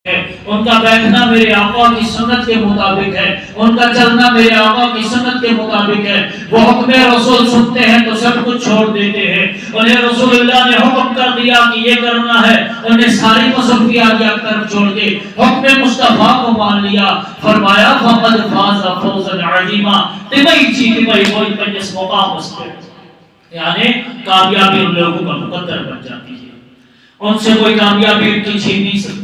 ان کا بیٹھنا میرے آقا کی سنت کے مطابق ہے، ان کا چلنا میرے آقا کی سنت کے مطابق ہے۔ وہ حکم رسول سنتے ہیں تو سب کچھ چھوڑ دیتے ہیں۔ انہیں رسول اللہ نے حکم کر دیا کہ یہ کرنا ہے، انہیں ساری مصروفیات کی طرف چھوڑ کے حکم مصطفیٰ کو مان لیا۔ فرمایا فقد فاز فوزا عظیما، تمہیں چیز میں کوئی پنجس مقام اس پہ، یعنی کامیابی ان لوگوں کا مقدر بن جاتی ہے، ان سے کوئی کامیابی کی چھین نہیں سکتا۔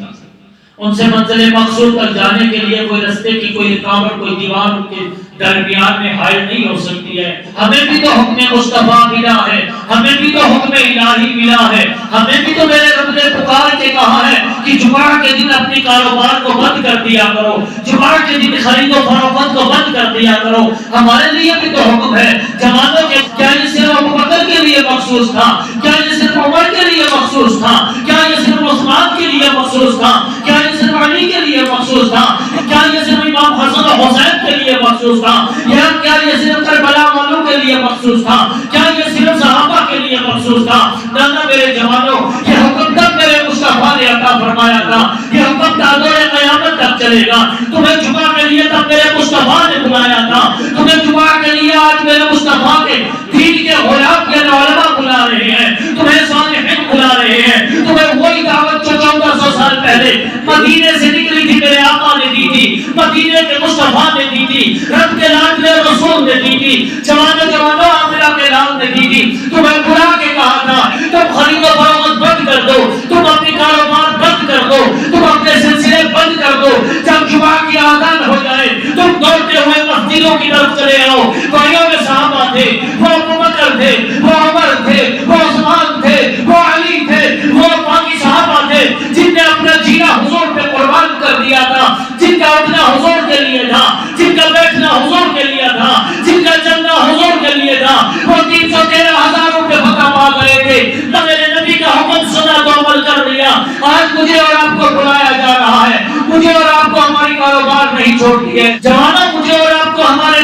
ان سے منزل مقصود تک جانے کے لیے کوئی رستے کی کوئی رکاوٹ، کوئی دیوار ان کے درمیان میں حائل نہیں ہو سکتی ہے۔ ہمیں بھی تو حکم مصطفیٰ ملا ہے، ہمیں بھی تو حکم الہی ملا ہے، ہمیں بھی تو میرے رب نے پکار کے کہا ہے کہ جمعہ کے دن اپنی کاروبار کو بند کر دیا کرو، جمعہ کے دن خرید و فروخت کو بند کر دیا کرو۔ ہمارے لیے بھی تو حکم ہے۔ زمانوں کے کیا یہ صرف ابوبکر کے لیے مخصوص تھا؟ کیا یہ صرف عمر کے لیے مخصوص تھا؟ کیا یہ صرف عثمان کے لیے مخصوص تھا؟ کیا یہ صرف علی کے لیے مخصوص تھا؟ کیا یہ صرف امام حسن و حسین کے لیے مخصوص تھا؟ یا کیا یہ صرف کربلا والوں کے لیے مخصوص تھا؟ کیا یہ صرف صحابہ کے لیے مخصوص تھا؟ نہ میرے جوانوں، یہ حکم تک میرے مصطفیٰ نے عطا فرمایا تھا، یہ حکم تادور قیامت تک چلے گا۔ تمہیں جمعہ کے لیے تب میرے مصطفیٰ نے بلایا تھا، تمہیں جمعہ کے لیے آج میرے مصطفیٰ کے دین کے غلام کے علماء بلا رہے ہیں، تمہیں صالحین بلا رہے ہیں، تمہیں وہی دعوت جو 1400 سال پہلے مدینے سے نکلی تھی میرے آقا نے دی تھی، مدینے کے مصطفیٰ نے دی تھی، رب کے لاڈلے رسول نے دی تھی، جوانوں عاملہ کے لال نے دی تھی۔ تمہیں بلا کے کہا تھا تم خرید و فروخت بند کر دو، تم اپنی کاروبار بند کر دو، تم اپنے سلسلے بند کر دو۔ جب جمعہ کی آذان ہو جائے تم دوڑتے ہوئے مسجدوں کی طرف چلے آؤ۔ بھائیوں میں صحابہ تھے، وہ ابوبکر تھے، وہ عمر تھے، وہ عثمان تھے، وہ علی تھے، وہ باقی صحابہ تھے جن نے اپنا جینا حضور پہ قربان کر دیا تھا، جن کا اٹھنا حضور کے لیے تھا، جن کا بیٹھنا حضور کے لیے تھا، جن کا چلنا حضور کے لیے تھا۔ وہ 313,000 پہ فتح پا گئے تھے، تو میرے نبی کا حکم سنا تو عمل کر لیا۔ آج مجھے اور آپ کو بلایا جا رہا ہے، مجھے اور آپ کو ہماری کاروبار نہیں چھوڑتی ہے، جوانوں مجھے اور آپ کو ہمارے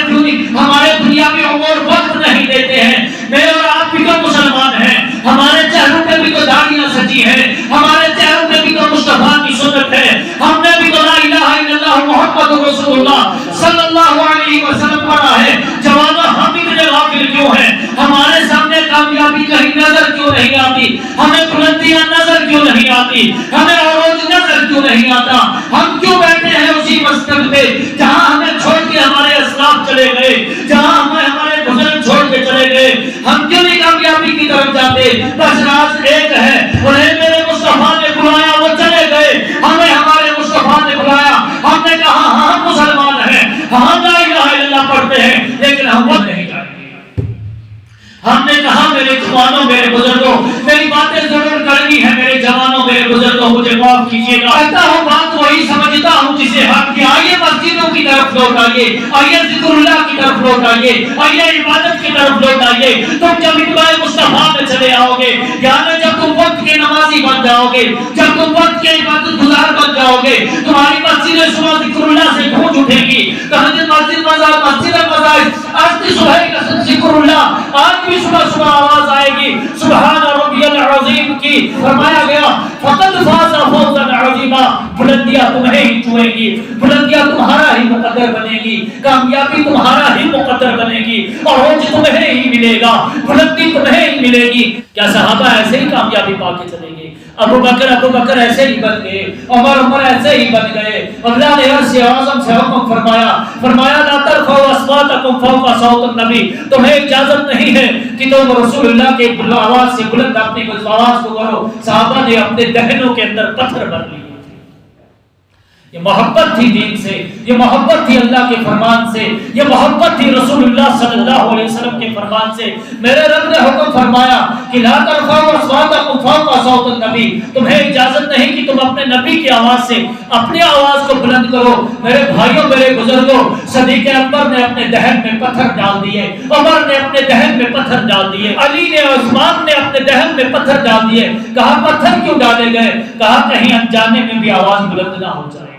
دنیاوی امور وقت نہیں دیتے ہیں۔ میرے اور آپ بھی تو مسلمان ہیں، ہمارے چہروں پہ بھی تو داڑیاں سجی ہیں، ہمارے چہروں پہ بھی تو مصطفیٰ کی سنت ہے، ہم نے بھی تو لا الہ الا اللہ محمد رسول اللہ صلی اللہ علیہ وسلم پڑھا ہے۔ جوانوں ہم اتنے غافل کیوں ہیں؟ ہمارے سامنے کامیابی کہیں نظر کیوں نہیں آتی؟ ہمیں بلندیاں نظر کیوں نہیں آتی؟ ہمیں عروج نظر کیوں نہیں آتا؟ ہم کیوں بیٹھے ہیں اسی مسجد پہ جہاں ہمیں چھوڑ کے ہمارے اسلاف چلے گئے، جہاں ہمارے بزرگ چھوڑ کے چلے گئے؟ ہم کیوں نہیں کامیابی کی طرف جاتے؟ بس راز ایک ہے، انہیں میرے مصطفیٰ نے بلایا، وہ چلے گئے، ہمیں ہمارے مصطفیٰ نے بلایا، ہم نے کہا ہاں ہم مسلمان ہیں، ہم لا الہ الا اللہ پڑھتے ہیں، لیکن ہم وہ نہیں جائیں گے۔ ہم نے کہا میرے جوانوں، میرے بزرگوں، میری باتیں ضرور کرنی ہے، میرے جوانوں، میرے بزرگوں، مجھے معاف کیجیے گا، کہتا ہوں بات وہی سمجھتا ہوں جسے حق کیا۔ آئیے مسجدوں کی طرف لوٹ آئیے، آئیے ذکر اللہ کی طرف لوٹ آئیے، آئیے عبادت کی طرف لوٹ آئیے۔ تم جب اتباع مصطفیٰ میں چلے آؤ گے، یعنی جب تم وقت کے نمازی بن جاؤ گے، جب تم وقت کے عبادت گزار بن جاؤ گے، تمہاری مسجد صبح ذکر اللہ سے گونج اٹھے گی۔ تہجد مسجد مزاج آج صبح کا ذکر اللہ، آج بھی صبح آواز آئے گی سبحان ربی العظیم کی۔ فرمایا گیا فقد فاز فوزا عظیما، بلندیاں تمہیں ہی چھوئیں گی، بلندیاں تمہارا ہی مقدر بنے گی، کامیابی تمہارا ہی مقدر بنے گی، اور عروج تمہیں ہی ملے گا، بلندی تمہیں ہی ملے گی۔ کیا صحابہ ایسے ہی کامیابی پا کے چلیں گے؟ ابو بکر ایسے ہی بن گئے، عمر ایسے ہی بن گئے۔ اللہ نے عرش اعظم سے حکم فرمایا لا ترفعوا اصواتکم فوق صوت النبی، تمہیں اجازت نہیں ہے کہ تم رسول اللہ کے آواز سے بلند اپنی آواز کو کرو۔ صحابہ نے اپنے دہنوں کے اندر پتھر بھر لیے۔ یہ محبت تھی دین سے، یہ محبت تھی اللہ کے فرمان سے، یہ محبت تھی رسول اللہ صلی اللہ علیہ وسلم کے فرمان سے۔ میرے رب نے حکم فرمایا کہ لا ترفعوا اصواتکم فوق صوت النبی، تمہیں اجازت نہیں کہ تم اپنے نبی کی آواز سے اپنی آواز کو بلند کرو۔ میرے بھائیوں، میرے بزرگوں، صدیق اکبر نے اپنے دہن میں پتھر ڈال دیے، عمر نے اپنے دہن میں پتھر ڈال دیے، علی نے، عثمان نے اپنے دہن میں پتھر ڈال دیے۔ کہا پتھر کیوں ڈالے گئے؟ کہا کہیں انجانے میں بھی آواز بلند نہ ہو جائے۔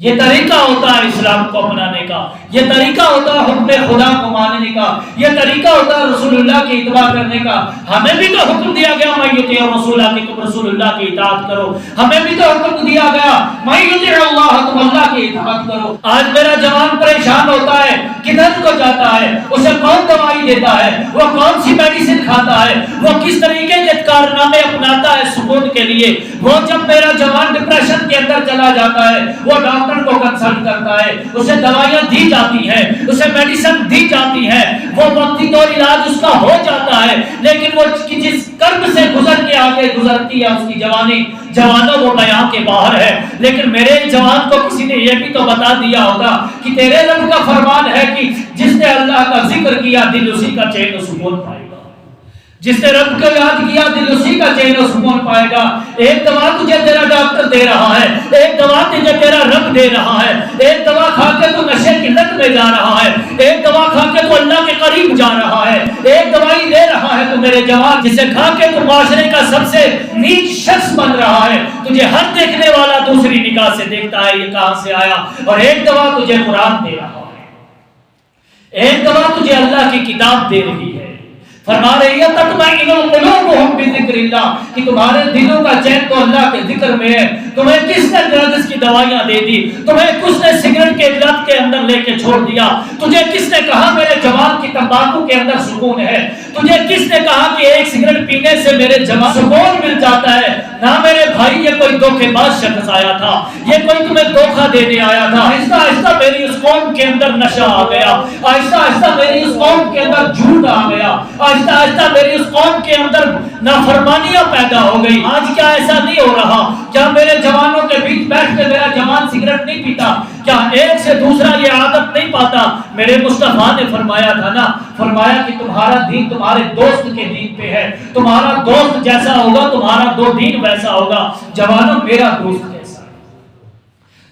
یہ طریقہ ہوتا ہے اسلام کو اپنانے کا، یہ طریقہ ہوتا ہے حکم خدا کو ماننے کا، یہ طریقہ ہوتا ہے رسول اللہ کی اتباع کرنے کا۔ ہمیں بھی تو حکم دیا گیا من یطیع الرسول کہ تم رسول اللہ کی اطاعت کرو، ہمیں بھی تو حکم دیا گیا من یطیع اللہ تم اللہ کی اطاعت کرو۔ آج میرا جوان پریشان ہوتا ہے، کدھر کو جاتا ہے، اسے کون دوائی دیتا ہے، وہ کون سی میڈیسن کھاتا ہے، وہ کس طریقے کے کارنامے اپناتا ہے سکون کے لیے۔ وہ جب میرا جوان ڈپریشن کے اندر چلا جاتا ہے، وہ ڈاکٹر کو کنسلٹ کرتا ہے، اسے دوائیاں دی جاتی ہیں، اسے میڈیسن دی جاتی ہے، وہ وقتی طور علاج اس کا ہو جاتا ہے، لیکن وہ جس کرب سے گزر کے آگے گزرتی ہے اس کی جوانی، جوانوں وہ بیان کے باہر ہے۔ لیکن میرے جوان کو کسی نے یہ بھی تو بتا دیا ہوگا کہ تیرے رب کا فرمان ہے کہ جس نے اللہ کا ذکر کیا دل اسی کا چین و سکون پائے گا، جس نے رب کو یاد کیا دل اسی کا چین و سکون پائے گا۔ ایک دوا تجھے تیرا ڈاکٹر دے رہا ہے، ایک دوا تجھے تیرا رب دے رہا ہے، ایک دوا کھا کے تو نشے کی لت میں جا رہا ہے، ایک دوا کھا کے تو اللہ کے قریب جا رہا ہے، ایک دوائی دے رہا ہے تو میرے جوان جسے کھا کے تو معاشرے کا سب سے نیچ شخص بن رہا ہے، تجھے ہر دیکھنے والا دوسری نگاہ سے دیکھتا ہے یہ کہاں سے آیا، اور ایک دوا تجھے قرآن دے رہا ہے، ایک دوا تجھے اللہ کی کتاب دے رہی ہے۔ فرما رہی ہے تطمئن قلوبہم بذکر اللہ کہ تمہارے دلوں کا چین تو اللہ کے ذکر میں ہے۔ تمہیں کس نے ڈرگس کی دوائیاں دے دی، تمہیں کس نے سگریٹ کے لت کے اندر لے کے چھوڑ دیا، تجھے کس نے کہا میرے جوان کی تمباکو کے اندر سکون ہے، تجھے کس نے کہا کہ ایک سگریٹ پینے سے میرے جوان سکون مل جاتا ہے؟ نہ میرے بھائی، یہ کوئی دھوکے باز شخص آیا تھا، یہ کوئی تمہیں دھوکہ دینے آیا تھا۔ آہستہ آہستہ میری اس قوم کے اندر نشہ آ گیا، آہستہ آہستہ میری اس قوم کے اندر جھوٹ آ گیا، آہستہ آہستہ میری اس قوم کے اندر نافرمانیاں پیدا ہو گئی۔ آج کیا ایسا نہیں ہو رہا؟ کیا میرے جوانوں کے بیچ بیٹھ کے میرا جوان سگریٹ نہیں پیتا؟ کیا ایک سے دوسرا یہ عادت نہیں پاتا؟ میرے مصطفیٰ نے فرمایا تھا نا، فرمایا کہ تمہارا دین تمہارے دوست کے دین پہ ہے، تمہارا دوست جیسا ہوگا تمہارا دو دین ویسا ہوگا۔ جوانوں، میرا دوست کیسا ہے؟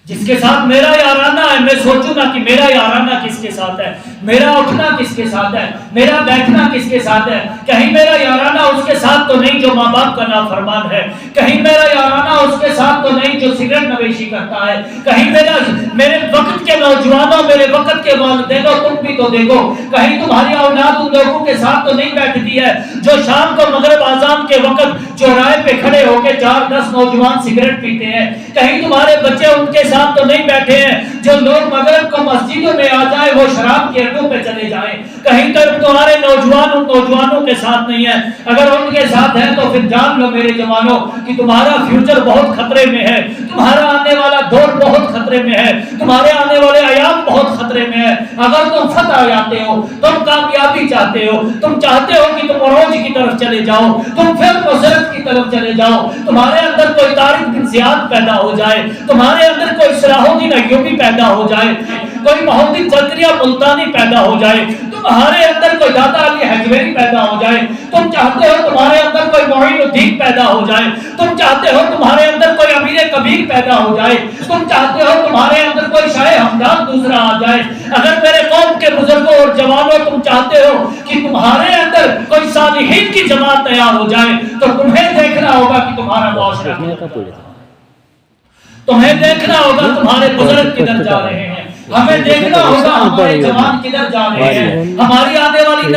جس کے ساتھ میرا یارانہ ہے، میں سوچوں گا کہ میرا یارانہ کس کے ساتھ ہے، میرا اٹھنا کس کے ساتھ ہے، میرا بیٹھنا کس کے ساتھ ہے۔ کہیں میرا یارانہ اس کے ساتھ تو نہیں جو ماں باپ کا نافرمان ہے، کہیں میرا یارانہ اس کے ساتھ تو نہیں جو سگریٹ نویشی کرتا ہے، کہیں میرے وقت کے نوجوانوں، میرے وقت کے والدینوں، تم بھی تو دیکھو، کہیں تمہاری اولاد ان لوگوں کے ساتھ تو نہیں بیٹھتی ہے جو شام کو مغرب اذان کے وقت چوراہے پہ کھڑے ہو کے 4-10 نوجوان سگریٹ پیتے ہیں، کہیں تمہارے بچے ان کے ساتھ تو نہیں بیٹھے ہیں جو لوگ مغرب کو مسجدوں میں آ جائے وہ شراب کے اڈوں پہ چلے جائیں، کہیں تمہارے نوجوان ان نوجوانوں کے ساتھ نہیں ہے۔ اگر ان کے ساتھ ہیں تو پھر جان لو میرے جوانوں کہ تمہارا فیوچر بہت خطرے میں ہے، تمہارا آنے والا دور بہت خطرے میں ہے، تمہارے آنے والے ایام بہت خطرے میں ہے۔ اگر تم فتح چاہتے ہو، تم کامیابی چاہتے ہو، تم چاہتے ہو کہ تم عروج کی طرف چلے جاؤ، تم پھر نصرت کی طرف چلے جاؤ، تمہارے اندر کوئی طارق بن زیاد پیدا ہو جائے، تمہارے اندر کوئی صلاح الدین ایوبی پیدا ہو جائے، کوئی محمد زکریا ملتانی پیدا ہو جائے، تمہارے اندر کوئی داتا علی حجویری پیدا ہو جائے، تم چاہتے ہو تمہارے اندر کوئی معین الدین پیدا ہو جائے، تم چاہتے ہو تمہارے اندر کوئی امیر کبیر پیدا ہو جائے، تم چاہتے ہو تمہارے اندر کوئی شاہ ہمدان دوسرا آ جائے، اگر میرے قوم کے بزرگوں اور جوانوں تم چاہتے ہو کہ تمہارے اندر کوئی صالحین کی جماعت تیار ہو جائے تو تمہیں دیکھنا ہوگا کہ تمہارا معاشرہ، تمہیں دیکھنا ہوگا تمہارے بزرگ کدھر جا رہے ہیں، ہمیں دیکھنا ہوگا ہمارے جوان کدھر جا رہے ہیں، ہماری آنے والی